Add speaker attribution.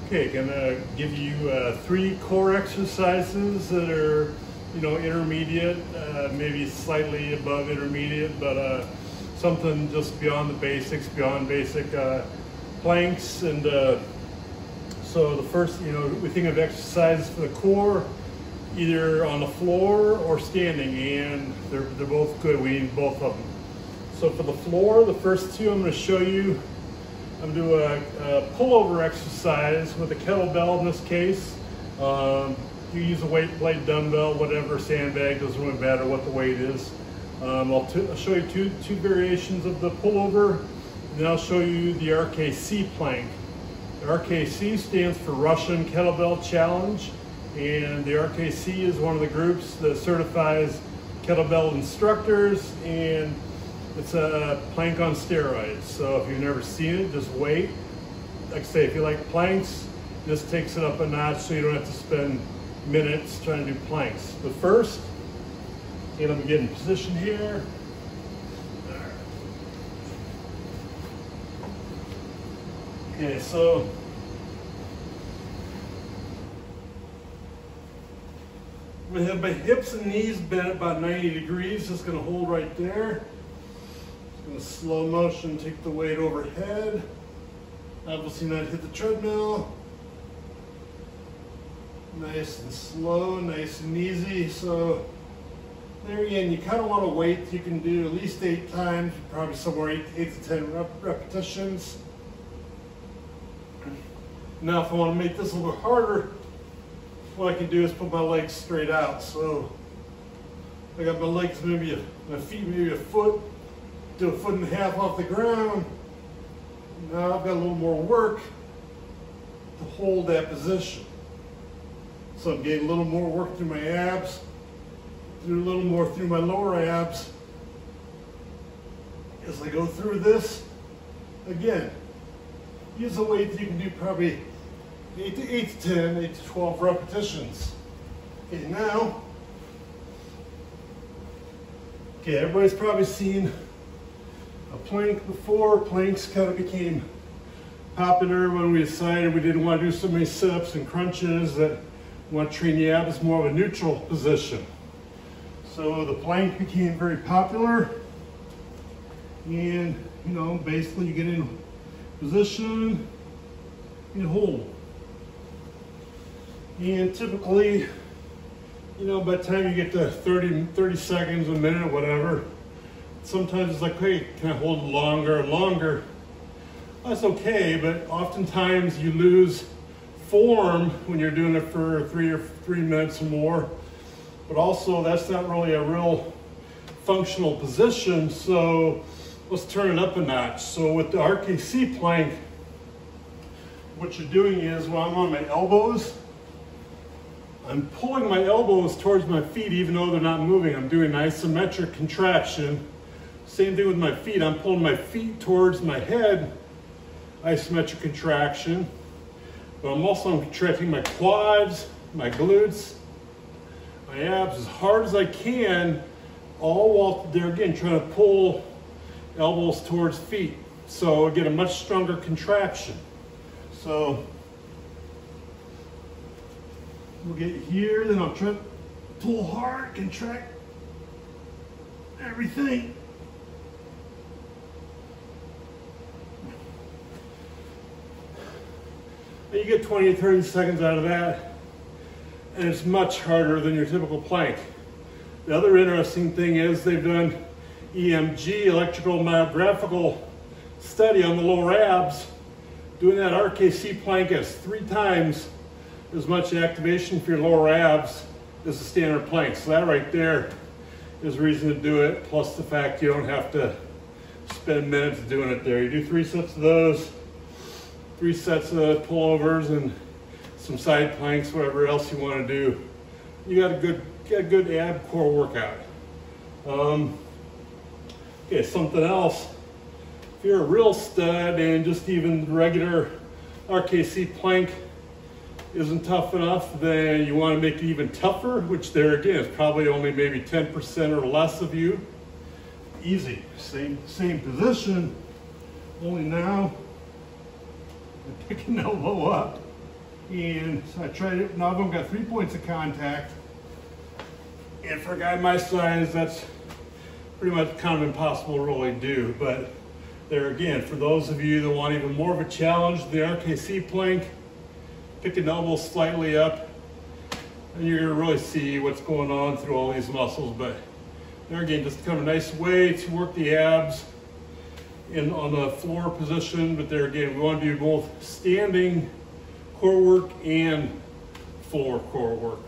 Speaker 1: Okay, gonna give you 3 core exercises that are, intermediate, maybe slightly above intermediate, but something just beyond the basics, beyond basic planks. And so the first, we think of exercises for the core, either on the floor or standing, and they're both good. We need both of them. So for the floor, the first 2 I'm going to show you. I'm going to do a pullover exercise with a kettlebell in this case. You use a weight plate, dumbbell, whatever, sandbag, doesn't really matter what the weight is. I'll show you two variations of the pullover, and then I'll show you the RKC plank. The RKC stands for Russian Kettlebell Challenge, and the RKC is one of the groups that certifies kettlebell instructors, and it's a plank on steroids. So if you've never seen it, just wait. Like I say, if you like planks, this takes it up a notch so you don't have to spend minutes trying to do planks. But first, okay, let me get in position here. Okay, so I'm gonna have my hips and knees bent about 90 degrees. Just gonna hold right there. In a slow motion, take the weight overhead. Obviously not hit the treadmill. Nice and slow, nice and easy. So there again, you kind of want to wait. You can do at least 8 times, probably somewhere 8 to 10 repetitions. Now if I want to make this a little bit harder, what I can do is put my legs straight out. So I got my legs my feet maybe a foot, do 1.5 feet off the ground. Now I've got a little more work to hold that position. So I'm getting a little more work through my abs, do a little more through my lower abs. As I go through this, again, use a weight that you can do probably 8 to 10, 8 to 12 repetitions. Okay, now, everybody's probably seen a plank before. Planks kind of became popular when we decided we didn't want to do so many sit-ups and crunches, that we want to train the abs more of a neutral position. So the plank became very popular, and basically you get in position and hold. And typically, by the time you get to 30 seconds, a minute, whatever, sometimes it's like, hey, can I hold longer and longer? That's okay, but oftentimes you lose form when you're doing it for 3 minutes or more. But also, that's not really a real functional position, so let's turn it up a notch. So with the RKC plank, what you're doing is, when I'm on my elbows, I'm pulling my elbows towards my feet even though they're not moving. I'm doing an isometric contraction. Same thing with my feet. I'm pulling my feet towards my head, isometric contraction. But I'm also contracting my quads, my glutes, my abs as hard as I can, all while there again trying to pull elbows towards feet. So I get a much stronger contraction. So we'll get here, then I'll try to pull hard, contract everything. You get 20 to 30 seconds out of that, and it's much harder than your typical plank. The other interesting thing is they've done EMG, electrical myographical study on the lower abs. Doing that RKC plank has 3 times as much activation for your lower abs as the standard plank. So that right there is a reason to do it, plus the fact you don't have to spend minutes doing it there. You do 3 sets of those, 3 sets of pullovers, and some side planks, whatever else you want to do. You got a good ab core workout. Okay, something else. If you're a real stud and just even regular RKC plank isn't tough enough, then you want to make it even tougher, which there again is probably only maybe 10% or less of you. Easy, same position, only now I'm picking elbow up And so I tried it. Now I've got 3 points of contact. And for a guy my size, that's pretty much kind of impossible to really do. But there again, for those of you that want even more of a challenge, the RKC plank, pick an elbow slightly up, and you're gonna really see what's going on through all these muscles. But there again, just kind of a nice way to work the abs on the floor position. But there again, we want to do both standing core work and floor core work.